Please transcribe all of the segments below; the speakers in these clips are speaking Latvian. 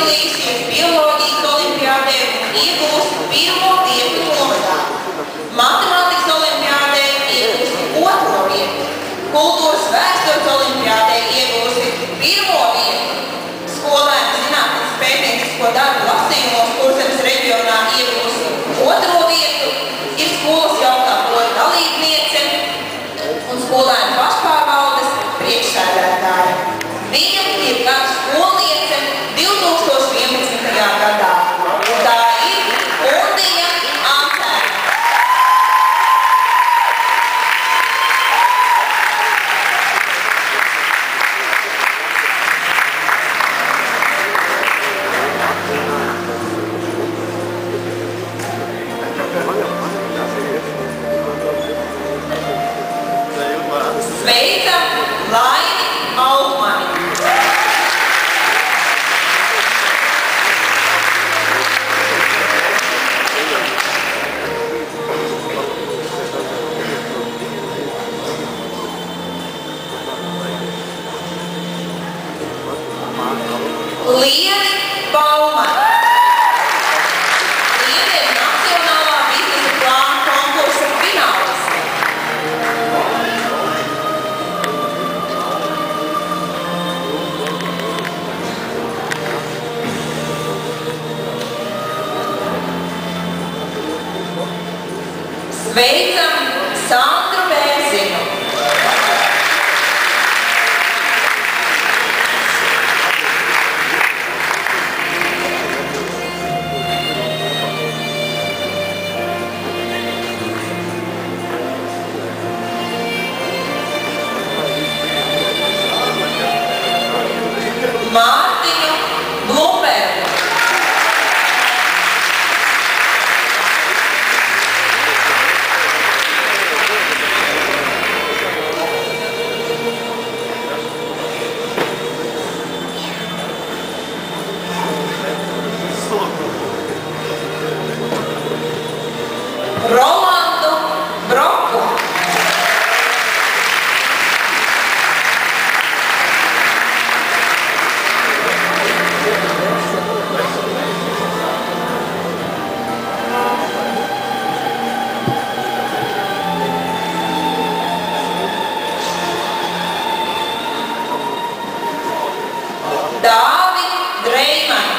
piedalījusies bioloģijas olimpiādē un iegūst 1. vietu novadā. Matemātikas olimpiādē iegūst 2. vietu. Kultūras vēstures olimpiādē iegūst 1. vietu. Skolēnu zinātnes pētniecisko darbu lasījumos Kurzemes reģionā iegūst 2. vietu. Ir skolas jautā kora dalībniece un skolēnu pašpārvaldes priekšsēdētāja. Viņa ir gan skolniece 2011. gadā. Tā ir Undija Antēna. Sveicam Laini Altmani. Lieni Baumani. Lieni ir Nacionālā biznesa plāna konkursa fināliste. Sveicam Sandru Bērzinu. Mārtiņu Blumbergu. Rolandu Broku. Dāvi Dreimani.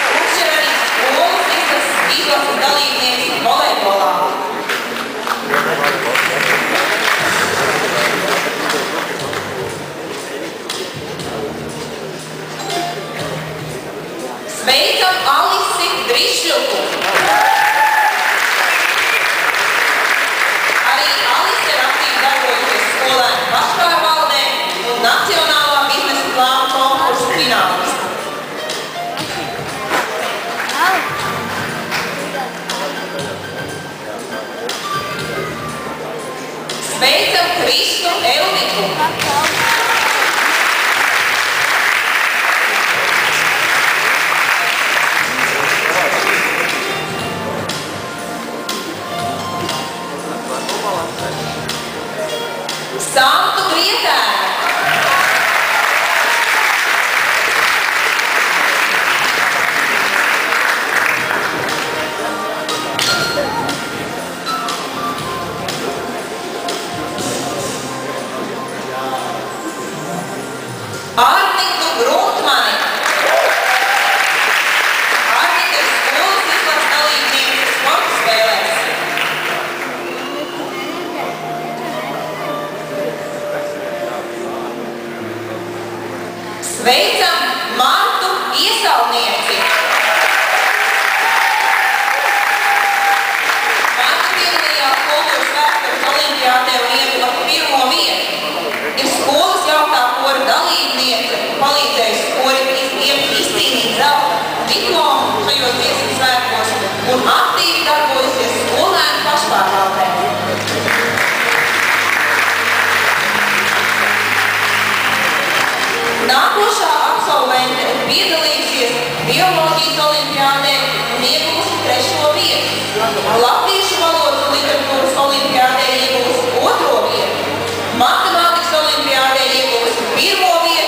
Kurš ir arī skolas izlases dalībnieks volejbolā. Sveicam Alisi Drišļuku. Arī Alise ir aktīvi darbojusies skolēnu pašpārvaldē un Nacionālā biznesa plāna konkursa fināliste. Sveicam Kristu Elniku. Santu Grietēnu. Arniku Gruntmani. Arnika ir skolas izlases dalībniece sporta spēlēs. Sveicam Martu Iesalnieci. Marta piedalījās kultūras vēstures olimpiādē un ieguva 1. vietu. Ir skolas jautā kora dalībniece un palīdzējusi korim izcīnīt zelta diplomu šajos dziesmu svētkos un aktīvi darbojusies skolēnu pašpārvaldē. Nākošā absolvente ir piedalījusies bioloģijas olimpiādē un ieguvusi 3. vietu. Latviešu valodas un literatūras olimpiādē ieguvusi 2. vietu. Matemātikas olimpiādē ieguvusi 1. vietu.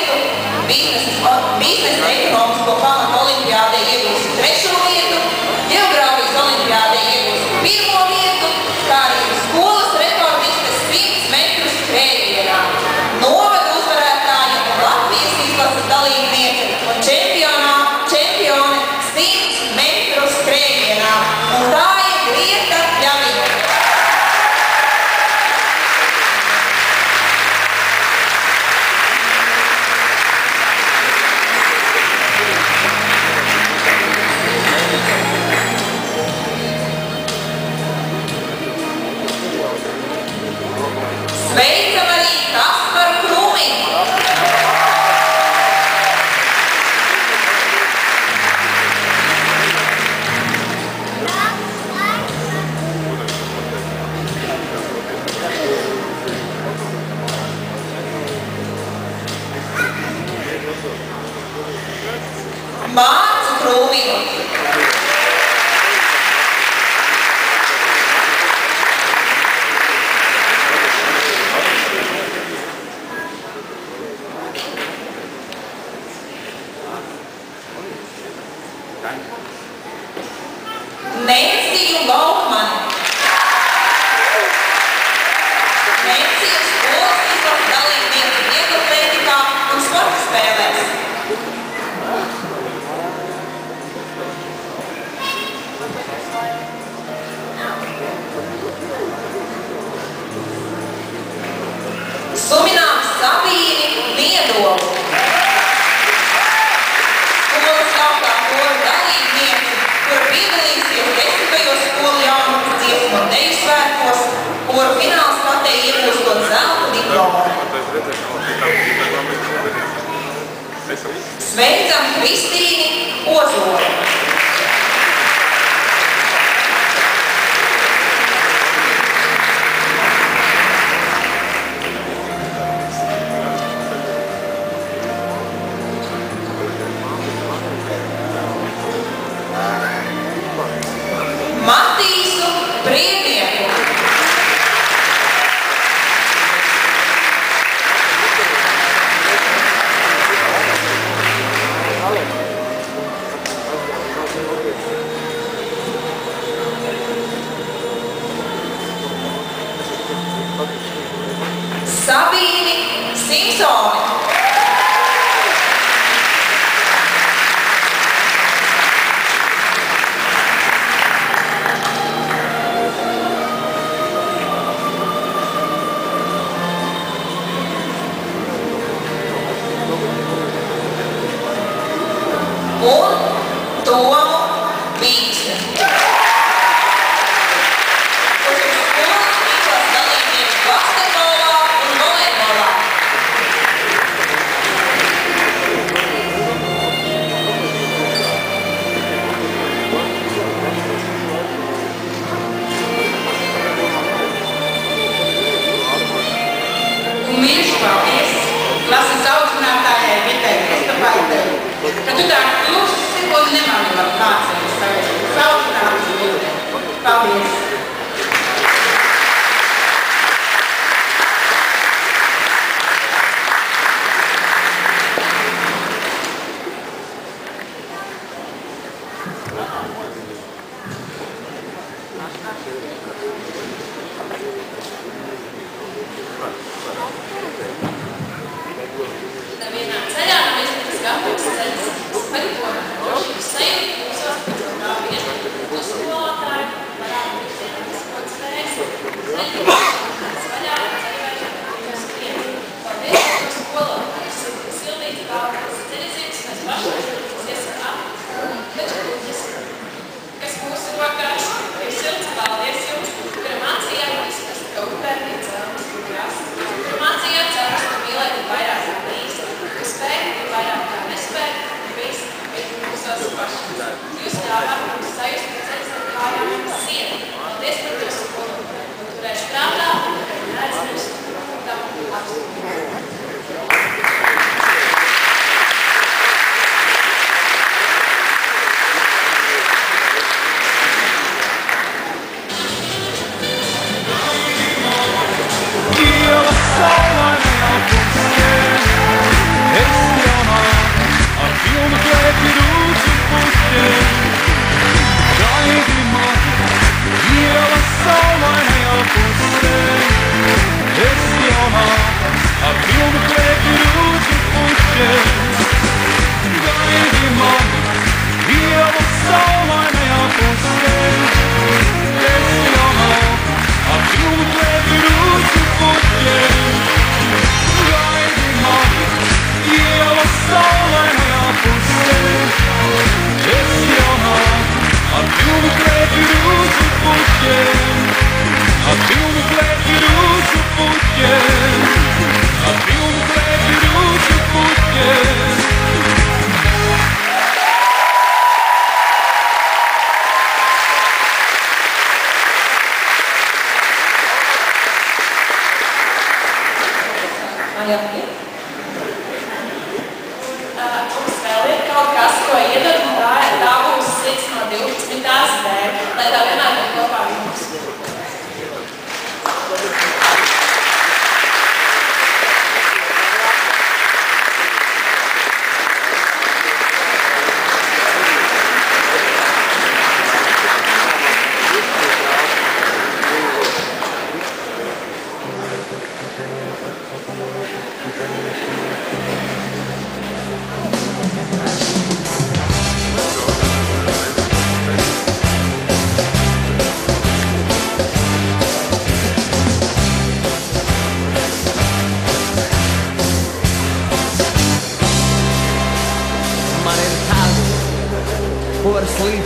Suminām Sabīni Viedolu. Skolas jautā kora dalībniece, kura piedalīsies 10. skolu jaunatnes dziesmu un deju svētkos, kura fināls platē iegūstot zelta diplomu. Sveicam Kristīni Ozolu. Matīsu Brīvnieku. Sabīni Simpsoni. Un Tomu Vīksni. Kurš ir skolas tīklas dalībnieks basketbolā un volejbolā. Un mīļš paldies klases audzinātājai Vitai Kristapaitai, ka tu tā klusi un nemanīla mācību savus audzinātus Vite. Paldies! Nevienā ceļā nav izlikts gatavs ceļš. Sagatavojam drošības sajūtu, mūsos tā viena, ko skolotāji varētu izdarīt skolas spējas, ceļīšanās vaļā, ceļvēšanās skrien. Paldies, ko skolotājs Silvīts Bāvās ceļizīgs, mēs pašlaicīsies ar taču kuģis, kas mūsu rokās ir silts. Paldies jums, kura mācījāt izprast, ka upē ir celmas un krasti, kura mācījāt cerast un mīlēt un vairāk kā līdzi, ka spēj un vairāk kā nespēj, un viss ir mūsos paši. Jūs ļāvāt mums sajust pēc ceļas ar kājām un sienu. Paldies par to skolotāju, un turēšu prātā, un neaizmirst, tam apstiprināt. Mums vēl ir kaut kas, ko iedod, un tā būs sits no 12. dēļ, lai tā vienā kopā mums.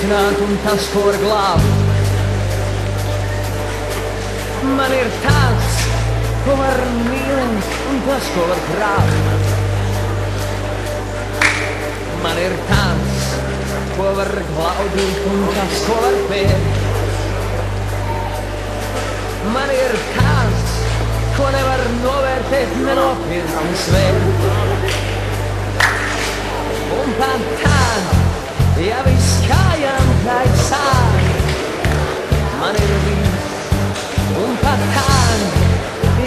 risināt un tas, ko var glābt. Man ir tas, ko var mīlēt un tas, ko var krāpt. Man ir tas, ko var glaudīt un tas, ko var pērt. Man ir tas, ko nevar novērtēt, nenopirkt un svērt. Un pat tad, ja viss kājām gaisā, man ir viss. Un pat tad,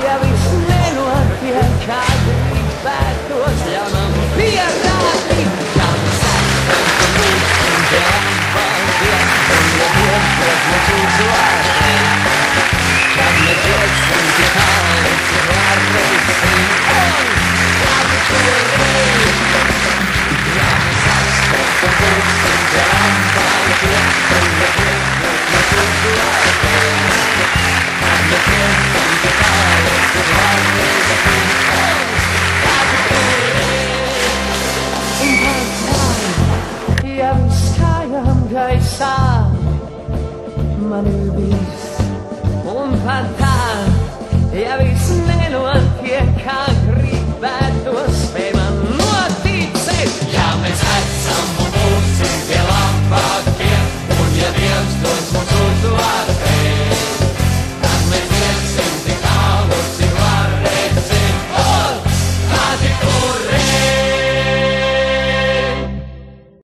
ja viss nenotiek, kā gribētos, ļaunam pierādīt, kam sastāv būt un dēlam paldies, un ja dievs necūs vārdi. Kad mēs iesim tik tālēs, vārreisim, un labi kurēji. Ja mēs atstāsim būsim, dēlam paldies, un ja dievs necūs vārdi. Kad mēs iesim tik tālēs, vārreisim, un labi kurēji. Un pats man, ja viss kājām gaisā, man ir bijis. Un pat tā, ja viss nenotiek kā